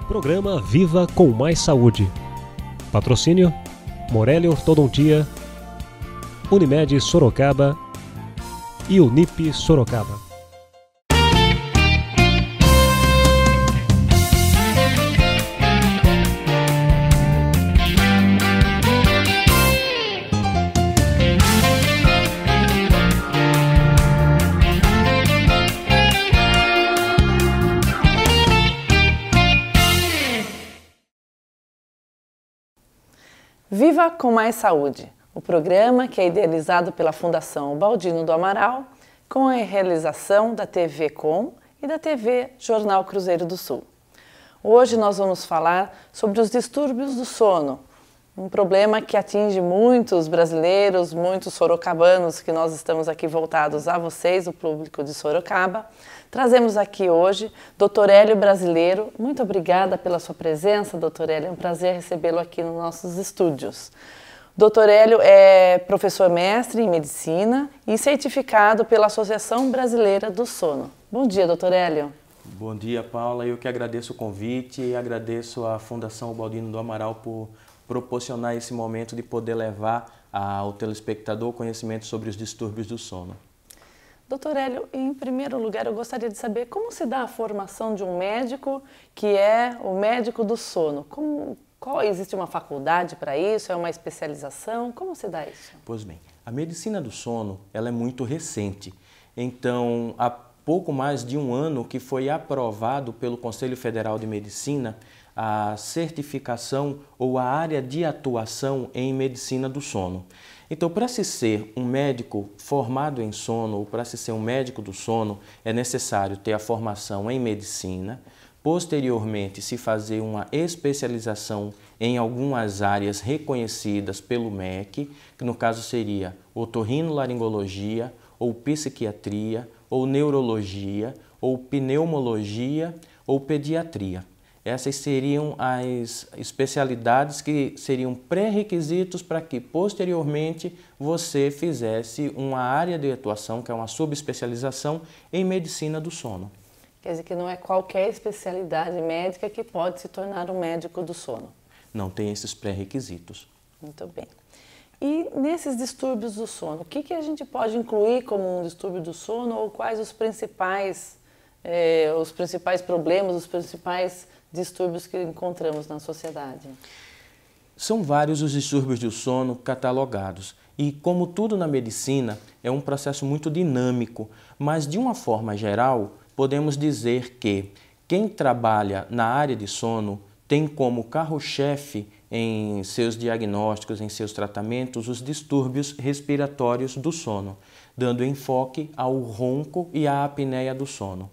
Programa Viva com Mais Saúde. Patrocínio: Morelli Ortodontia, Unimed Sorocaba e Unip Sorocaba. Viva com Mais Saúde, o programa que é idealizado pela Fundação Ubaldino do Amaral, com a realização da TV Com e da TV Jornal Cruzeiro do Sul. Hoje nós vamos falar sobre os distúrbios do sono, um problema que atinge muitos brasileiros, muitos sorocabanos, que nós estamos aqui voltados a vocês, o público de Sorocaba. Trazemos aqui hoje Dr. Hélio Brasileiro. Muito obrigada pela sua presença, Dr. Hélio. É um prazer recebê-lo aqui nos nossos estúdios. Dr. Hélio é professor mestre em medicina e certificado pela Associação Brasileira do Sono. Bom dia, Dr. Hélio. Bom dia, Paula. Eu que agradeço o convite e agradeço à Fundação Ubaldino do Amaral por proporcionar esse momento de poder levar ao telespectador conhecimento sobre os distúrbios do sono. Doutor Hélio, em primeiro lugar, eu gostaria de saber como se dá a formação de um médico que é o médico do sono. Existe uma faculdade para isso? É uma especialização? Como se dá isso? Pois bem, a medicina do sono ela é muito recente. Então, há pouco mais de um ano que foi aprovado pelo Conselho Federal de Medicina a certificação ou a área de atuação em medicina do sono. Então, para se ser um médico formado em sono ou para se ser um médico do sono, é necessário ter a formação em medicina, posteriormente se fazer uma especialização em algumas áreas reconhecidas pelo MEC, que no caso seria otorrinolaringologia, ou psiquiatria, ou neurologia, ou pneumologia, ou pediatria. Essas seriam as especialidades que seriam pré-requisitos para que, posteriormente, você fizesse uma área de atuação, que é uma subespecialização em medicina do sono. Quer dizer que não é qualquer especialidade médica que pode se tornar um médico do sono? Não tem esses pré-requisitos. Muito bem. E nesses distúrbios do sono, o que a gente pode incluir como um distúrbio do sono ou quais os principais problemas, os principais distúrbios que encontramos na sociedade? São vários os distúrbios do sono catalogados e, como tudo na medicina, é um processo muito dinâmico, mas de uma forma geral, podemos dizer que quem trabalha na área de sono tem como carro-chefe em seus diagnósticos, em seus tratamentos, os distúrbios respiratórios do sono, dando enfoque ao ronco e à apneia do sono.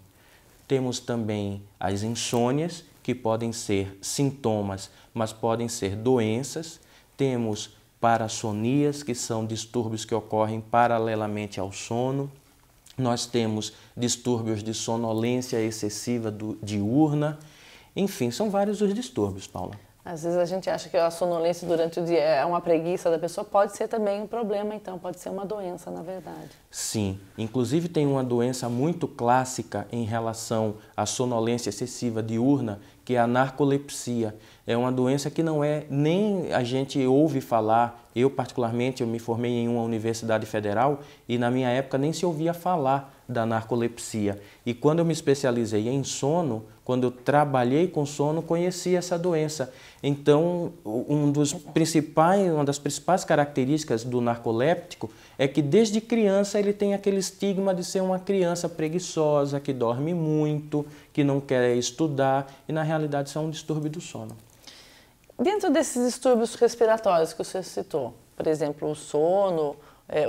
Temos também as insônias, que podem ser sintomas, mas podem ser doenças. Temos parassonias, que são distúrbios que ocorrem paralelamente ao sono. Nós temos distúrbios de sonolência excessiva diurna. Enfim, são vários os distúrbios, Paula. Às vezes a gente acha que a sonolência durante o dia é uma preguiça da pessoa, pode ser também um problema, então, pode ser uma doença, na verdade. Sim, inclusive tem uma doença muito clássica em relação à sonolência excessiva diurna, que é a narcolepsia. É uma doença que não é nem a gente ouve falar. Eu, particularmente, eu me formei em uma universidade federal e na minha época nem se ouvia falar da narcolepsia. E quando eu me especializei em sono, quando eu trabalhei com sono, conheci essa doença. Então, uma das principais características do narcoléptico é que desde criança ele tem aquele estigma de ser uma criança preguiçosa, que dorme muito, que não quer estudar e na realidade isso é um distúrbio do sono. Dentro desses distúrbios respiratórios que você citou, por exemplo, o sono,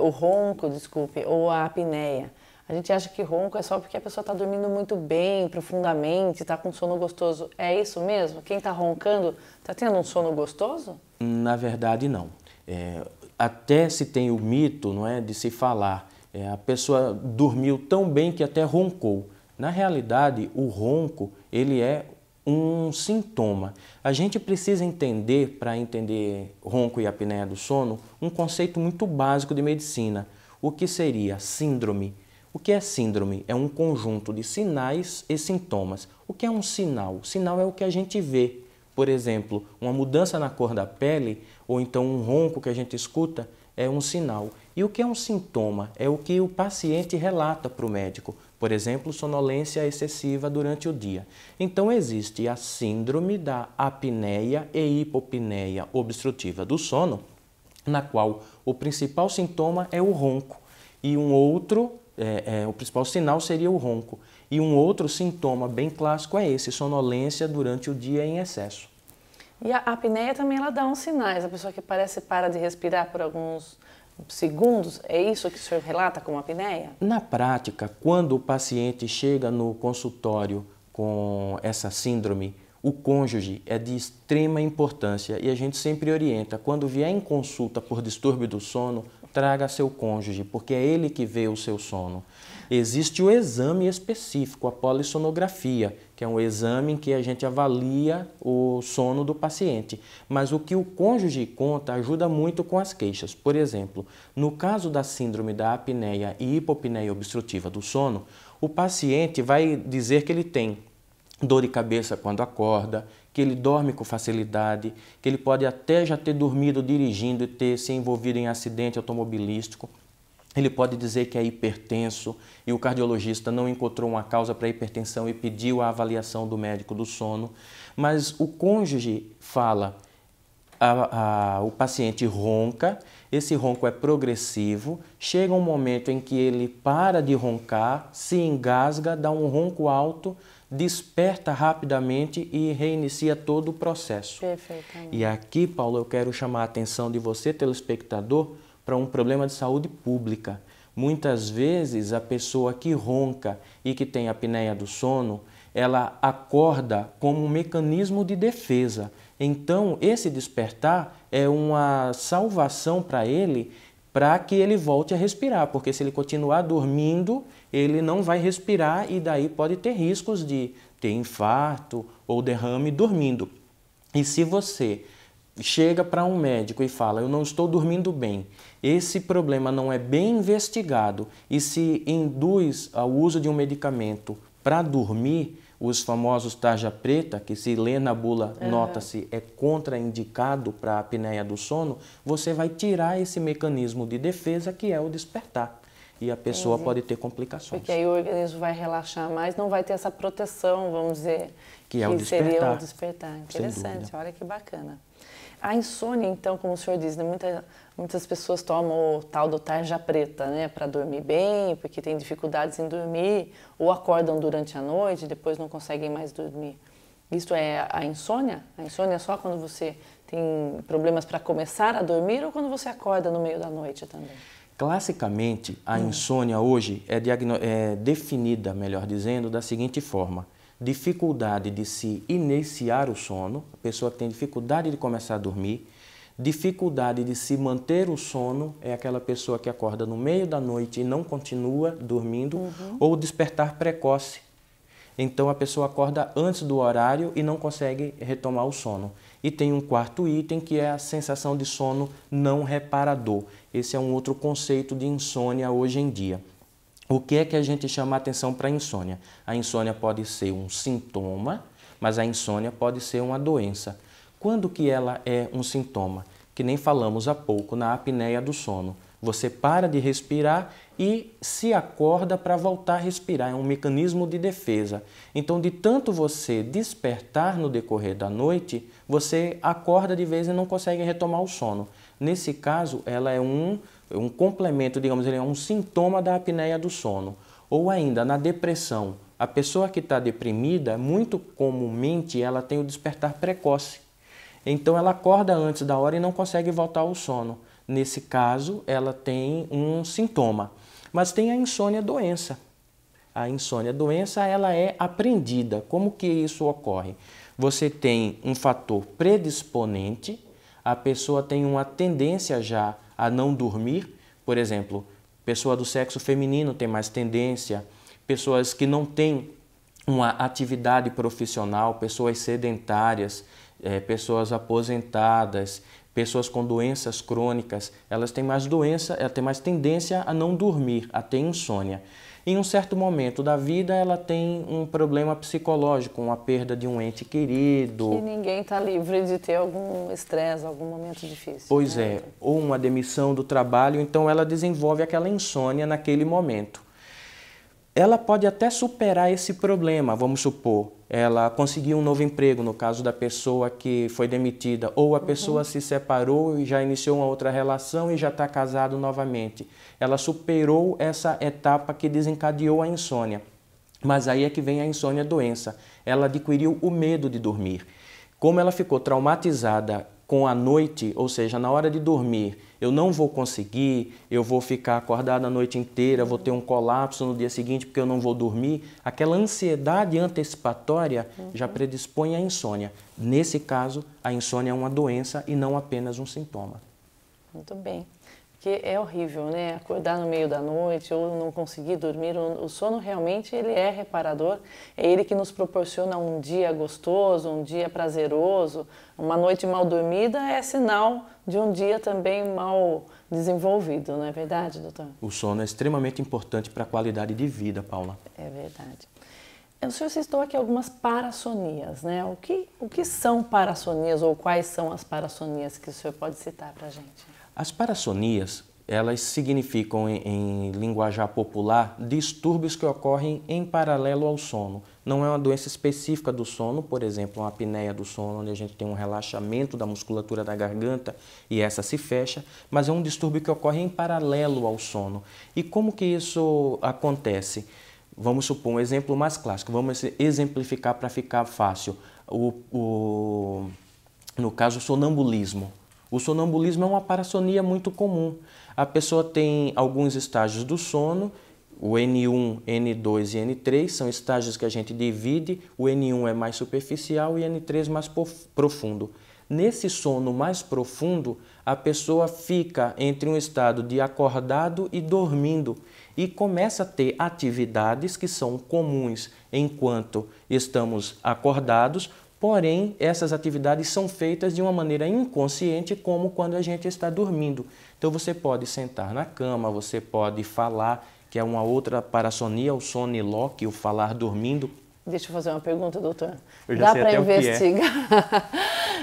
o ronco, desculpe, ou a apneia, a gente acha que ronco é só porque a pessoa está dormindo muito bem, profundamente, está com sono gostoso. É isso mesmo? Quem está roncando está tendo um sono gostoso? Na verdade, não. Até se tem o mito, não é, de se falar, a pessoa dormiu tão bem que até roncou. Na realidade, o ronco ele é um sintoma. A gente precisa entender, para entender ronco e apneia do sono, um conceito muito básico de medicina. O que seria síndrome? O que é síndrome? É um conjunto de sinais e sintomas. O que é um sinal? O sinal é o que a gente vê. Por exemplo, uma mudança na cor da pele ou então um ronco que a gente escuta é um sinal. E o que é um sintoma? É o que o paciente relata para o médico. Por exemplo, sonolência excessiva durante o dia. Então, existe a síndrome da apneia e hipopneia obstrutiva do sono, na qual o principal sintoma é o ronco e o principal sinal seria o ronco. E um outro sintoma bem clássico é esse, sonolência durante o dia em excesso. E a apneia também ela dá uns sinais, a pessoa que parece para de respirar por alguns segundos, é isso que o senhor relata como apneia? Na prática, quando o paciente chega no consultório com essa síndrome, o cônjuge é de extrema importância e a gente sempre orienta, quando vier em consulta por distúrbio do sono, traga seu cônjuge, porque é ele que vê o seu sono. Existe o exame específico, a polissonografia, que é um exame em que a gente avalia o sono do paciente. Mas o que o cônjuge conta ajuda muito com as queixas. Por exemplo, no caso da síndrome da apneia e hipopneia obstrutiva do sono, o paciente vai dizer que ele tem dor de cabeça quando acorda, que ele dorme com facilidade, que ele pode até já ter dormido dirigindo e ter se envolvido em acidente automobilístico. Ele pode dizer que é hipertenso e o cardiologista não encontrou uma causa para a hipertensão e pediu a avaliação do médico do sono. Mas o cônjuge fala, o paciente ronca, esse ronco é progressivo, chega um momento em que ele para de roncar, se engasga, dá um ronco alto, desperta rapidamente e reinicia todo o processo. Perfeitamente. E aqui, Paulo, eu quero chamar a atenção de você, telespectador, para um problema de saúde pública. Muitas vezes a pessoa que ronca e que tem apneia do sono, ela acorda como um mecanismo de defesa. Então, esse despertar é uma salvação para ele, para que ele volte a respirar, porque se ele continuar dormindo, ele não vai respirar e daí pode ter riscos de ter infarto ou derrame dormindo. E se você chega para um médico e fala, eu não estou dormindo bem, esse problema não é bem investigado e se induz ao uso de um medicamento para dormir, os famosos tarja preta, que se lê na bula, nota-se, é contraindicado para a apneia do sono, você vai tirar esse mecanismo de defesa que é o despertar. E a pessoa pode ter complicações. Porque aí o organismo vai relaxar mais, não vai ter essa proteção, vamos dizer, que é o despertar. Seria o despertar. Interessante, olha que bacana. A insônia, então, como o senhor diz, né, muitas pessoas tomam o tal do tarja preta, né, para dormir bem, porque tem dificuldades em dormir, ou acordam durante a noite e depois não conseguem mais dormir. Isso é a insônia? A insônia é só quando você tem problemas para começar a dormir ou quando você acorda no meio da noite também? Classicamente, a insônia hoje é definida, melhor dizendo, da seguinte forma. Dificuldade de se iniciar o sono, a pessoa que tem dificuldade de começar a dormir, dificuldade de se manter o sono, é aquela pessoa que acorda no meio da noite e não continua dormindo, ou despertar precoce. Então a pessoa acorda antes do horário e não consegue retomar o sono. E tem um quarto item que é a sensação de sono não reparador. Esse é um outro conceito de insônia hoje em dia. O que é que a gente chama a atenção para a insônia? A insônia pode ser um sintoma, mas a insônia pode ser uma doença. Quando que ela é um sintoma? Que nem falamos há pouco na apneia do sono. Você para de respirar e se acorda para voltar a respirar. É um mecanismo de defesa. Então, de tanto você despertar no decorrer da noite, você acorda de vez e não consegue retomar o sono. Nesse caso, ela é um complemento, digamos, ele é um sintoma da apneia do sono. Ou ainda, na depressão, a pessoa que está deprimida, muito comumente, ela tem o despertar precoce. Então, ela acorda antes da hora e não consegue voltar ao sono. Nesse caso, ela tem um sintoma. Mas tem a insônia doença. A insônia doença, ela é aprendida. Como que isso ocorre? Você tem um fator predisponente, a pessoa tem uma tendência já a não dormir, por exemplo, pessoa do sexo feminino tem mais tendência, pessoas que não têm uma atividade profissional, pessoas sedentárias, pessoas aposentadas, pessoas com doenças crônicas, elas têm mais tendência a não dormir, a ter insônia. Em um certo momento da vida, ela tem um problema psicológico, uma perda de um ente querido. Que ninguém está livre de ter algum estresse, algum momento difícil. Pois é, ou uma demissão do trabalho, então ela desenvolve aquela insônia naquele momento. Ela pode até superar esse problema, vamos supor, ela conseguiu um novo emprego, no caso da pessoa que foi demitida, ou a pessoa se separou e já iniciou uma outra relação e já está casado novamente. Ela superou essa etapa que desencadeou a insônia. Mas aí é que vem a insônia doença. Ela adquiriu o medo de dormir. Como ela ficou traumatizada com a noite, ou seja, na hora de dormir, eu não vou conseguir, eu vou ficar acordado a noite inteira, vou ter um colapso no dia seguinte porque eu não vou dormir, aquela ansiedade antecipatória já predispõe à insônia. Nesse caso, a insônia é uma doença e não apenas um sintoma. Muito bem. Porque é horrível, né? Acordar no meio da noite ou não conseguir dormir. O sono realmente ele é reparador. É ele que nos proporciona um dia gostoso, um dia prazeroso. Uma noite mal dormida é sinal de um dia também mal desenvolvido, não é verdade, doutor? O sono é extremamente importante para a qualidade de vida, Paula. É verdade. O senhor citou aqui algumas parassonias, né? O que são parassonias ou quais são as parassonias que o senhor pode citar para a gente? As parassonias, elas significam em linguajar popular distúrbios que ocorrem em paralelo ao sono. Não é uma doença específica do sono, por exemplo, uma apneia do sono, onde a gente tem um relaxamento da musculatura da garganta e essa se fecha, mas é um distúrbio que ocorre em paralelo ao sono. E como que isso acontece? Vamos supor um exemplo mais clássico, vamos exemplificar para ficar fácil. No caso, o sonambulismo. O sonambulismo é uma parassonia muito comum. A pessoa tem alguns estágios do sono, o N1, N2 e N3 são estágios que a gente divide, o N1 é mais superficial e N3 mais profundo. Nesse sono mais profundo, a pessoa fica entre um estado de acordado e dormindo e começa a ter atividades que são comuns enquanto estamos acordados, porém, essas atividades são feitas de uma maneira inconsciente, como quando a gente está dormindo. Então, você pode sentar na cama, você pode falar, que é uma outra parassonia, o soniloquio, o falar dormindo. Deixa eu fazer uma pergunta, doutor. Eu já sei Dá para até o que é. investigar?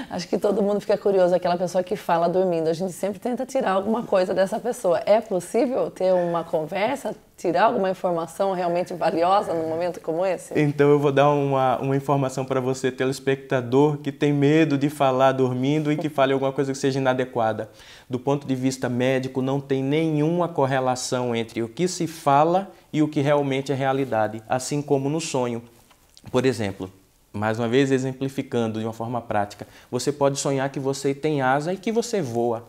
Acho que todo mundo fica curioso, aquela pessoa que fala dormindo. A gente sempre tenta tirar alguma coisa dessa pessoa. É possível ter uma conversa, tirar alguma informação realmente valiosa num momento como esse? Então eu vou dar uma informação para você, telespectador, que tem medo de falar dormindo e que fale alguma coisa que seja inadequada. Do ponto de vista médico, não tem nenhuma correlação entre o que se fala e o que realmente é realidade, assim como no sonho. Por exemplo, mais uma vez exemplificando de uma forma prática, você pode sonhar que você tem asa e que você voa.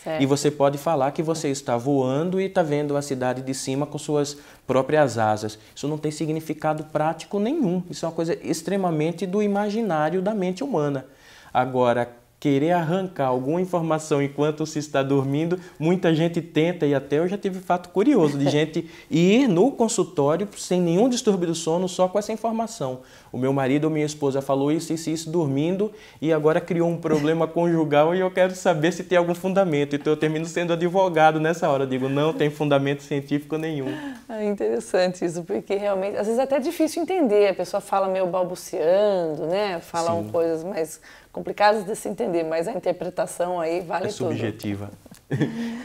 Certo. E você pode falar que você está voando e está vendo a cidade de cima com suas próprias asas. Isso não tem significado prático nenhum. Isso é uma coisa extremamente do imaginário da mente humana. Agora, querer arrancar alguma informação enquanto se está dormindo, muita gente tenta, e até eu já tive fato curioso de gente ir no consultório sem nenhum distúrbio do sono, só com essa informação. O meu marido ou minha esposa falou isso dormindo e agora criou um problema conjugal e eu quero saber se tem algum fundamento. Então eu termino sendo advogado nessa hora. Eu digo, não tem fundamento científico nenhum. É interessante isso, porque realmente, às vezes é até difícil entender. A pessoa fala meio balbuciando, né? Falam coisas mais complicadas de se entender, mas a interpretação aí vale tudo. É subjetiva.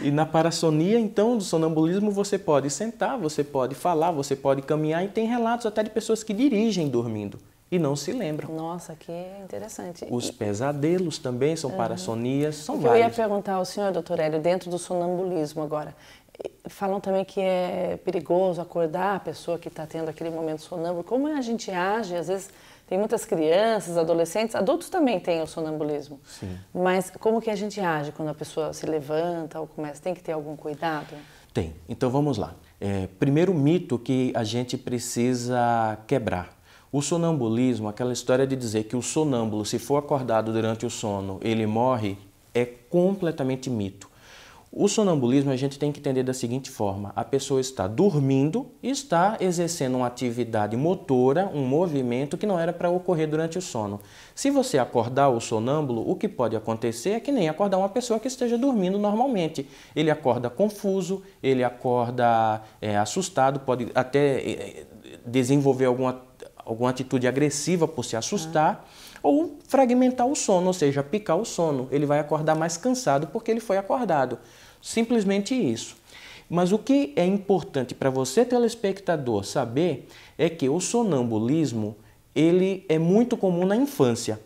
E na parassonia, então, do sonambulismo, você pode sentar, você pode falar, você pode caminhar, e tem relatos até de pessoas que dirigem dormindo e não se lembram. Nossa, que interessante. Os pesadelos também são parassonias, são Eu ia vários. perguntar ao senhor, doutor Hélio, dentro do sonambulismo agora, falam também que é perigoso acordar a pessoa que está tendo aquele momento sonâmbulo. Como a gente age? Às vezes tem muitas crianças, adolescentes, adultos também têm o sonambulismo. Sim. Mas como que a gente age quando a pessoa se levanta ou começa? Tem que ter algum cuidado? Tem. Então vamos lá. Primeiro mito que a gente precisa quebrar. O sonambulismo, aquela história de dizer que o sonâmbulo, se for acordado durante o sono, ele morre, é completamente mito. O sonambulismo a gente tem que entender da seguinte forma: a pessoa está dormindo e está exercendo uma atividade motora, um movimento que não era para ocorrer durante o sono. Se você acordar o sonâmbulo, o que pode acontecer é que nem acordar uma pessoa que esteja dormindo normalmente. Ele acorda confuso, ele acorda assustado, pode até desenvolver alguma atitude agressiva por se assustar, ou fragmentar o sono, ou seja, picar o sono. Ele vai acordar mais cansado porque ele foi acordado. Simplesmente isso. Mas o que é importante para você, telespectador, saber é que o sonambulismo ele é muito comum na infância,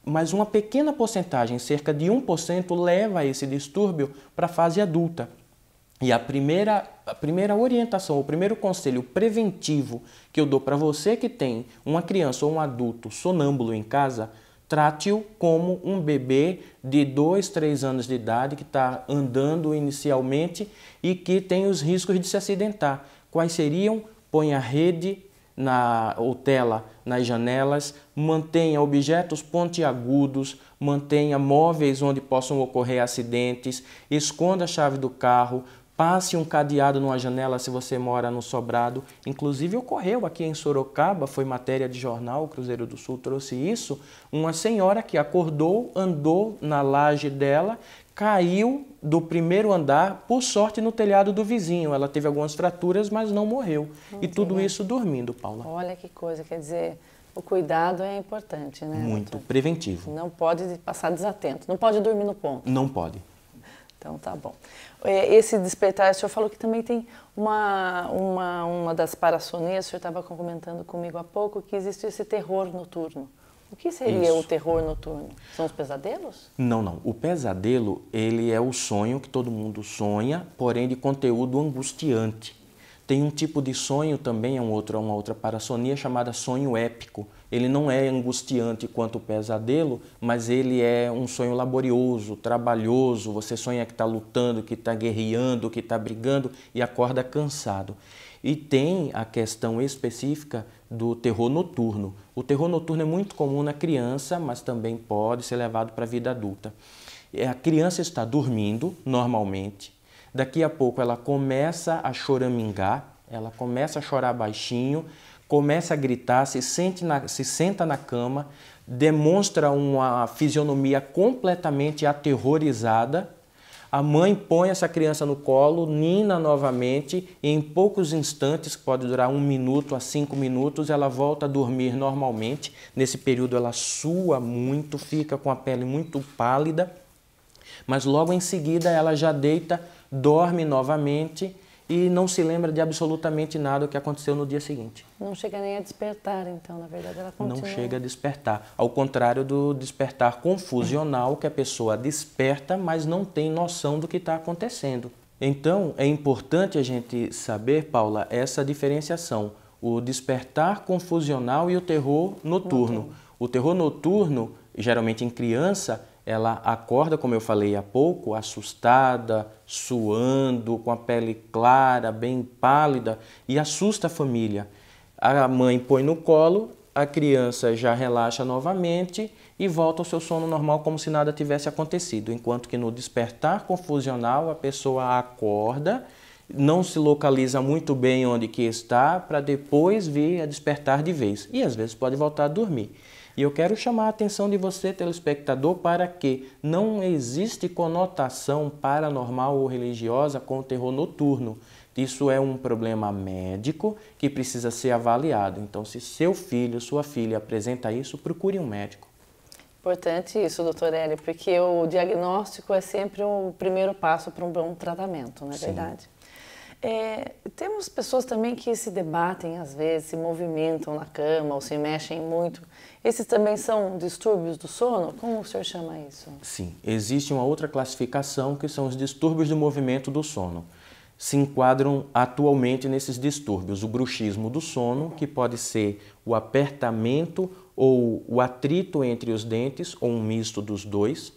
mas uma pequena porcentagem, cerca de 1%, leva esse distúrbio para a fase adulta. E a primeira orientação, o primeiro conselho preventivo que eu dou para você que tem uma criança ou um adulto sonâmbulo em casa, trate-o como um bebê de 2, 3 anos de idade que está andando inicialmente e que tem os riscos de se acidentar. Quais seriam? Põe a rede ou tela nas janelas, mantenha objetos pontiagudos, mantenha móveis onde possam ocorrer acidentes, esconda a chave do carro, passe um cadeado numa janela se você mora no sobrado. Inclusive ocorreu aqui em Sorocaba, foi matéria de jornal, o Cruzeiro do Sul trouxe isso, uma senhora que acordou, andou na laje dela, caiu do primeiro andar, por sorte no telhado do vizinho. Ela teve algumas fraturas, mas não morreu. E tudo isso dormindo, Paula. Olha que coisa, quer dizer, o cuidado é importante, né? Muito, doutor? preventivo. Não pode passar desatento, não pode dormir no ponto. Não pode. Então tá bom. Esse despertar, o senhor falou que também tem uma das parassonias, o senhor estava comentando comigo há pouco, que existe esse terror noturno. O que seria o terror noturno? São os pesadelos? Não, não. O pesadelo, ele é o sonho que todo mundo sonha, porém de conteúdo angustiante. Tem um tipo de sonho também, uma outra parassonia chamada sonho épico. Ele não é angustiante quanto o pesadelo, mas ele é um sonho laborioso, trabalhoso. Você sonha que está lutando, que está guerreando, que está brigando e acorda cansado. E tem a questão específica do terror noturno. O terror noturno é muito comum na criança, mas também pode ser levado para a vida adulta. A criança está dormindo normalmente, daqui a pouco ela começa a choramingar, ela começa a chorar baixinho, começa a gritar, se senta na cama, demonstra uma fisionomia completamente aterrorizada. A mãe põe essa criança no colo, nina novamente e em poucos instantes, que pode durar 1 minuto a 5 minutos, ela volta a dormir normalmente. Nesse período ela sua muito, fica com a pele muito pálida, mas logo em seguida ela já deita, dorme novamente e não se lembra de absolutamente nada do que aconteceu no dia seguinte. Não chega nem a despertar, então, na verdade, ela continua. Não chega a despertar, ao contrário do despertar confusional, que a pessoa desperta, mas não tem noção do que está acontecendo. Então, é importante a gente saber, Paula, essa diferenciação, o despertar confusional e o terror noturno. O terror noturno, geralmente em criança, ela acorda, como eu falei há pouco, assustada, suando, com a pele clara, bem pálida e assusta a família. A mãe põe no colo, a criança já relaxa novamente e volta ao seu sono normal como se nada tivesse acontecido. Enquanto que no despertar confusional a pessoa acorda, não se localiza muito bem onde que está para depois vir a despertar de vez. E às vezes pode voltar a dormir. E eu quero chamar a atenção de você, telespectador, para que não existe conotação paranormal ou religiosa com o terror noturno. Isso é um problema médico que precisa ser avaliado. Então, se seu filho, sua filha apresenta isso, procure um médico. Importante isso, doutor Hélio, porque o diagnóstico é sempre o primeiro passo para um bom tratamento, não é verdade? Temos pessoas também que se debatem, às vezes, se movimentam na cama ou se mexem muito. Esses também são distúrbios do sono? Como o senhor chama isso? Sim, existe uma outra classificação que são os distúrbios do movimento do sono. Se enquadram atualmente nesses distúrbios o bruxismo do sono, que pode ser o apertamento ou o atrito entre os dentes, ou um misto dos dois.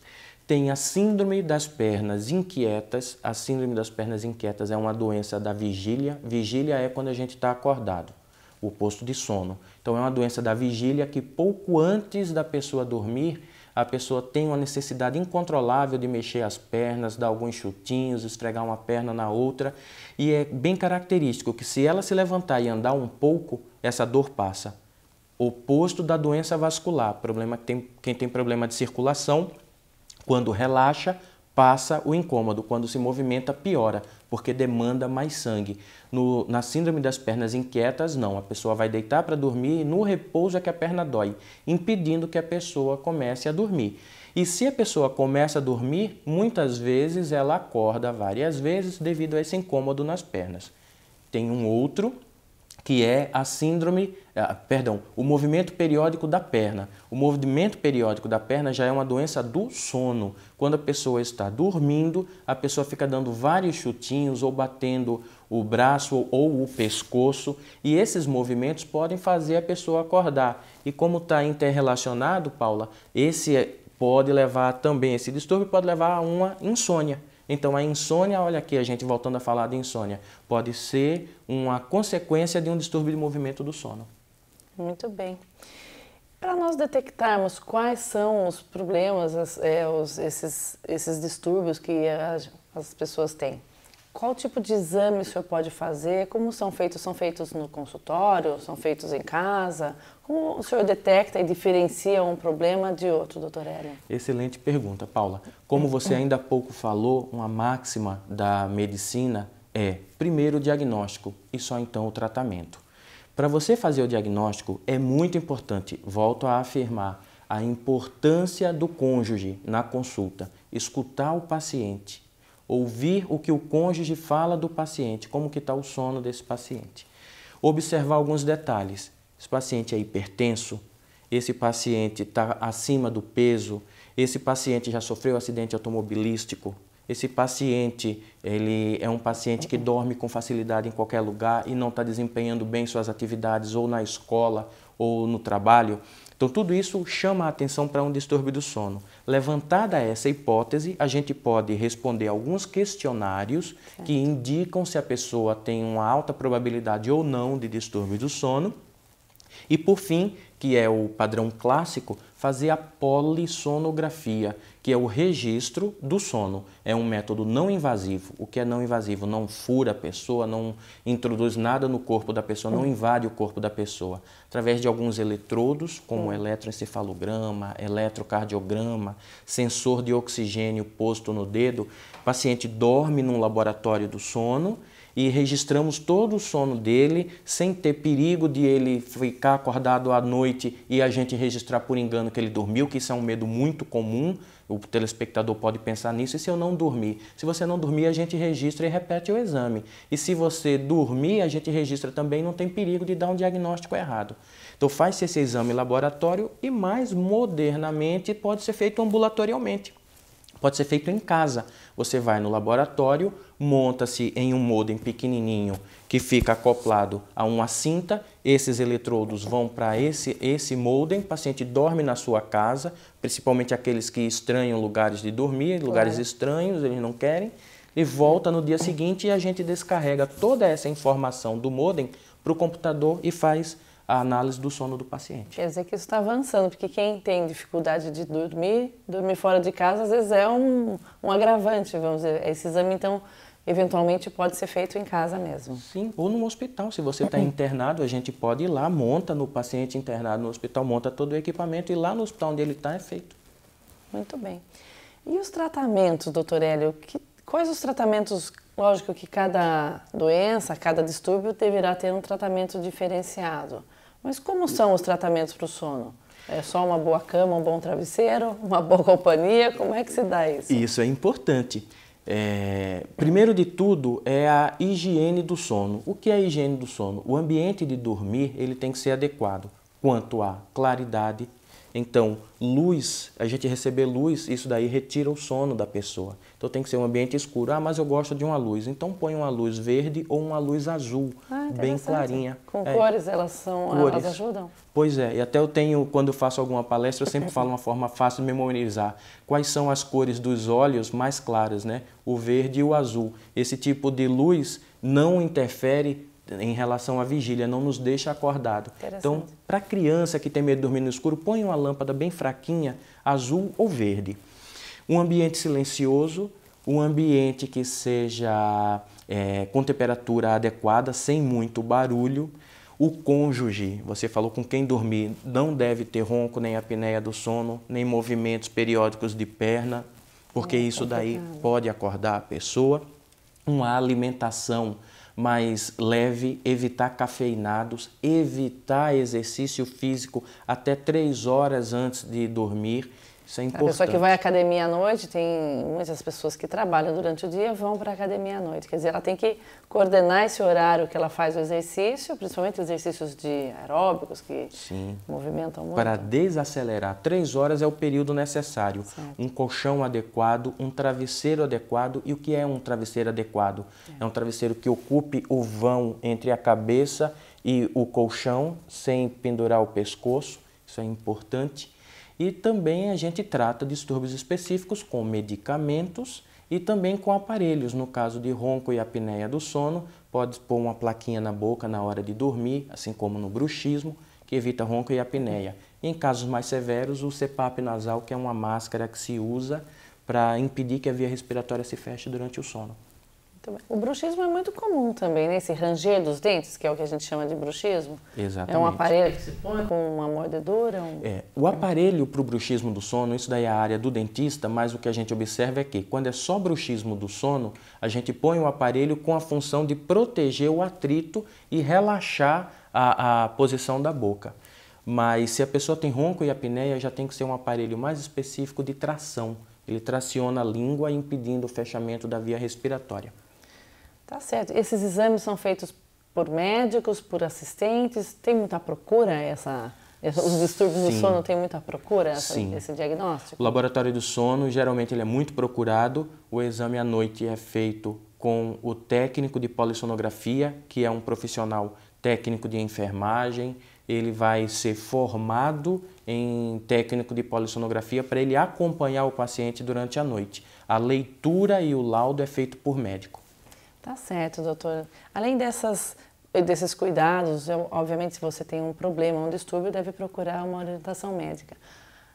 Tem a síndrome das pernas inquietas. A síndrome das pernas inquietas é uma doença da vigília. Vigília é quando a gente está acordado, o oposto de sono. Então é uma doença da vigília que pouco antes da pessoa dormir, a pessoa tem uma necessidade incontrolável de mexer as pernas, dar alguns chutinhos, esfregar uma perna na outra. E é bem característico que se ela se levantar e andar um pouco, essa dor passa. Oposto da doença vascular, quem tem problema de circulação, quando relaxa, passa o incômodo, quando se movimenta, piora, porque demanda mais sangue. Na síndrome das pernas inquietas, não, a pessoa vai deitar para dormir e no repouso é que a perna dói, impedindo que a pessoa comece a dormir. E se a pessoa começa a dormir, muitas vezes ela acorda várias vezes devido a esse incômodo nas pernas. Tem um outro, que é a o movimento periódico da perna. O movimento periódico da perna já é uma doença do sono. Quando a pessoa está dormindo, a pessoa fica dando vários chutinhos ou batendo o braço ou o pescoço, e esses movimentos podem fazer a pessoa acordar. E como está interrelacionado, Paula, esse distúrbio pode levar a uma insônia. Então, a insônia, olha aqui, a gente voltando a falar de insônia, pode ser uma consequência de um distúrbio de movimento do sono. Muito bem. Para nós detectarmos quais são os problemas, esses distúrbios que as pessoas têm, qual tipo de exame o senhor pode fazer? Como são feitos? São feitos no consultório? São feitos em casa? Como o senhor detecta e diferencia um problema de outro, doutor Hélio? Excelente pergunta, Paula. Como você ainda há pouco falou, uma máxima da medicina é primeiro o diagnóstico e só então o tratamento. Para você fazer o diagnóstico é muito importante, volto a afirmar, a importância do cônjuge na consulta, escutar o paciente. Ouvir o que o cônjuge fala do paciente, como que está o sono desse paciente. Observar alguns detalhes. Esse paciente é hipertenso, esse paciente está acima do peso, esse paciente já sofreu acidente automobilístico, esse paciente ele é um paciente que dorme com facilidade em qualquer lugar e não está desempenhando bem suas atividades ou na escola ou no trabalho. Então, tudo isso chama a atenção para um distúrbio do sono. Levantada essa hipótese, a gente pode responder alguns questionários que indicam se a pessoa tem uma alta probabilidade ou não de distúrbio do sono. E, por fim, que é o padrão clássico, fazer a polissonografia, que é o registro do sono. É um método não invasivo. O que é não invasivo? Não fura a pessoa, não introduz nada no corpo da pessoa, não invade o corpo da pessoa. Através de alguns eletrodos, como eletroencefalograma, eletrocardiograma, sensor de oxigênio posto no dedo, o paciente dorme num laboratório do sono e registramos todo o sono dele sem ter perigo de ele ficar acordado à noite e a gente registrar por engano que ele dormiu, que isso é um medo muito comum. O telespectador pode pensar nisso. E se eu não dormir? Se você não dormir, a gente registra e repete o exame. E se você dormir, a gente registra também, não tem perigo de dar um diagnóstico errado. Então faz-se esse exame laboratório e mais modernamente pode ser feito ambulatorialmente. Pode ser feito em casa. Você vai no laboratório, monta-se em um modem pequenininho que fica acoplado a uma cinta. Esses eletrodos vão para esse modem. O paciente dorme na sua casa, principalmente aqueles que estranham lugares de dormir, lugares estranhos, eles não querem. E volta no dia seguinte e a gente descarrega toda essa informação do modem para o computador e faz a análise do sono do paciente. Quer dizer que isso está avançando, porque quem tem dificuldade de dormir fora de casa, às vezes é um agravante, vamos dizer. Esse exame, então, eventualmente pode ser feito em casa mesmo. Sim, ou no hospital. Se você está internado, a gente pode ir lá, monta no paciente internado no hospital, monta todo o equipamento e lá no hospital onde ele está é feito. Muito bem. E os tratamentos, doutor Hélio? Quais os tratamentos? Lógico que cada doença, cada distúrbio deverá ter um tratamento diferenciado. Mas como são os tratamentos para o sono? É só uma boa cama, um bom travesseiro, uma boa companhia? Como é que se dá isso? Isso é importante. Primeiro de tudo é a higiene do sono. O que é a higiene do sono? O ambiente de dormir ele tem que ser adequado quanto à claridade. Então, luz, a gente receber luz, isso daí retira o sono da pessoa. Então tem que ser um ambiente escuro. Ah, mas eu gosto de uma luz. Então põe uma luz verde ou uma luz azul, bem clarinha. Com cores, elas ajudam? Pois é, e até eu tenho, quando eu faço alguma palestra, eu sempre falo uma forma fácil de memorizar. Quais são as cores dos olhos mais claras, né? O verde e o azul. Esse tipo de luz não interfere em relação à vigília, não nos deixa acordado. Então, para a criança que tem medo de dormir no escuro, põe uma lâmpada bem fraquinha, azul ou verde. Um ambiente silencioso, um ambiente que seja com temperatura adequada, sem muito barulho. O cônjuge, você falou com quem dormir, não deve ter ronco, nem apneia do sono, nem movimentos periódicos de perna, porque isso daí pode acordar a pessoa. Uma alimentação mais leve, evitar cafeinados, evitar exercício físico até 3 horas antes de dormir. Isso é importante. A pessoa que vai à academia à noite, tem muitas pessoas que trabalham durante o dia vão para a academia à noite. Quer dizer, ela tem que coordenar esse horário que ela faz o exercício, principalmente exercícios de aeróbicos que movimentam muito. Para desacelerar, 3 horas é o período necessário. Certo. Um colchão adequado, um travesseiro adequado. E o que é um travesseiro adequado? É um travesseiro que ocupe o vão entre a cabeça e o colchão, sem pendurar o pescoço. Isso é importante. E também a gente trata distúrbios específicos com medicamentos e também com aparelhos. No caso de ronco e apneia do sono, pode pôr uma plaquinha na boca na hora de dormir, assim como no bruxismo, que evita ronco e apneia. E em casos mais severos, o CPAP nasal, que é uma máscara que se usa para impedir que a via respiratória se feche durante o sono. O bruxismo é muito comum também, né? Esse ranger dos dentes, que é o que a gente chama de bruxismo. Exatamente. É um aparelho que se põe com uma mordedura? O aparelho para o bruxismo do sono, isso daí é a área do dentista, mas o que a gente observa é que quando é só bruxismo do sono, a gente põe o aparelho com a função de proteger o atrito e relaxar a posição da boca. Mas se a pessoa tem ronco e apneia, já tem que ser um aparelho mais específico de tração. Ele traciona a língua, impedindo o fechamento da via respiratória. Tá certo. Esses exames são feitos por médicos, por assistentes? Tem muita procura os distúrbios do sono têm muita procura esse diagnóstico? O laboratório do sono, geralmente, ele é muito procurado. O exame à noite é feito com o técnico de polissonografia, que é um profissional técnico de enfermagem. Ele vai ser formado em técnico de polissonografia para ele acompanhar o paciente durante a noite. A leitura e o laudo é feito por médico. Tá certo, doutor. Além desses cuidados, obviamente, se você tem um problema, um distúrbio, deve procurar uma orientação médica.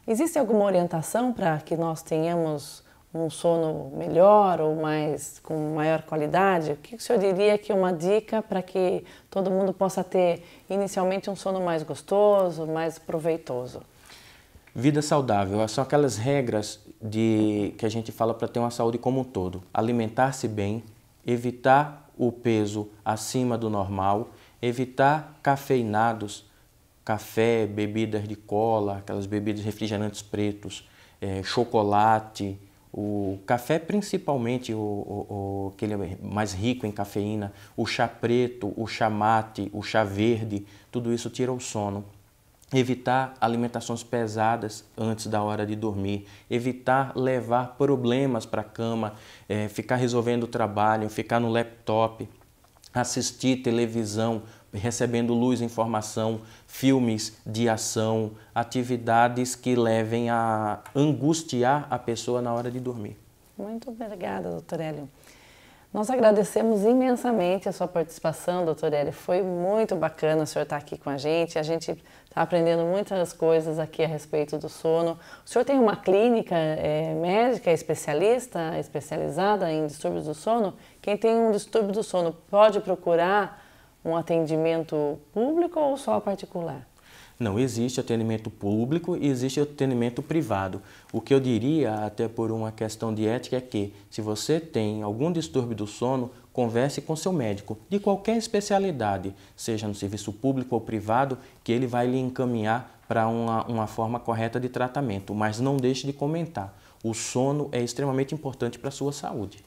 Existe alguma orientação para que nós tenhamos um sono melhor ou com maior qualidade? O que o senhor diria que é uma dica para que todo mundo possa ter inicialmente um sono mais gostoso, mais proveitoso? Vida saudável, são aquelas regras que a gente fala para ter uma saúde como um todo. Alimentar-se bem, evitar o peso acima do normal, evitar cafeinados, café, bebidas de cola, aquelas bebidas refrigerantes pretos, chocolate, o café principalmente, aquele mais rico em cafeína, o chá preto, o chá mate, o chá verde, tudo isso tira o sono. Evitar alimentações pesadas antes da hora de dormir, evitar levar problemas para a cama, ficar resolvendo o trabalho, ficar no laptop, assistir televisão, recebendo luz, informação, filmes de ação, atividades que levem a angustiar a pessoa na hora de dormir. Muito obrigada, doutor Hélio. Nós agradecemos imensamente a sua participação, doutor Hélio. Foi muito bacana o senhor estar aqui com a gente está aprendendo muitas coisas aqui a respeito do sono. O senhor tem uma clínica médica especializada em distúrbios do sono? Quem tem um distúrbio do sono pode procurar um atendimento público ou só particular? Não, existe atendimento público e existe atendimento privado. O que eu diria, até por uma questão de ética, é que se você tem algum distúrbio do sono, converse com seu médico, de qualquer especialidade, seja no serviço público ou privado, que ele vai lhe encaminhar para uma forma correta de tratamento. Mas não deixe de comentar, o sono é extremamente importante para a sua saúde.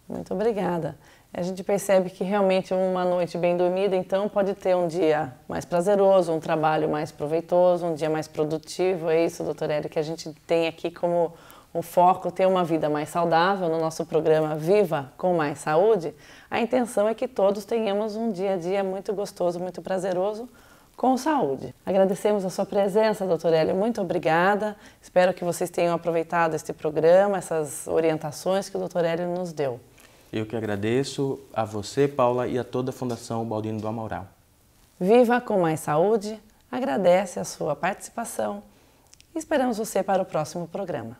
Muito obrigada. A gente percebe que realmente uma noite bem dormida, então, pode ter um dia mais prazeroso, um trabalho mais proveitoso, um dia mais produtivo. É isso, doutor Hélio, que a gente tem aqui como o foco, ter uma vida mais saudável no nosso programa Viva com Mais Saúde. A intenção é que todos tenhamos um dia a dia muito gostoso, muito prazeroso, com saúde. Agradecemos a sua presença, doutor Hélio. Muito obrigada. Espero que vocês tenham aproveitado este programa, essas orientações que o doutor Hélio nos deu. Eu que agradeço a você, Paula, e a toda a Fundação Ubaldino do Amaral. Viva com Mais Saúde agradece a sua participação e esperamos você para o próximo programa.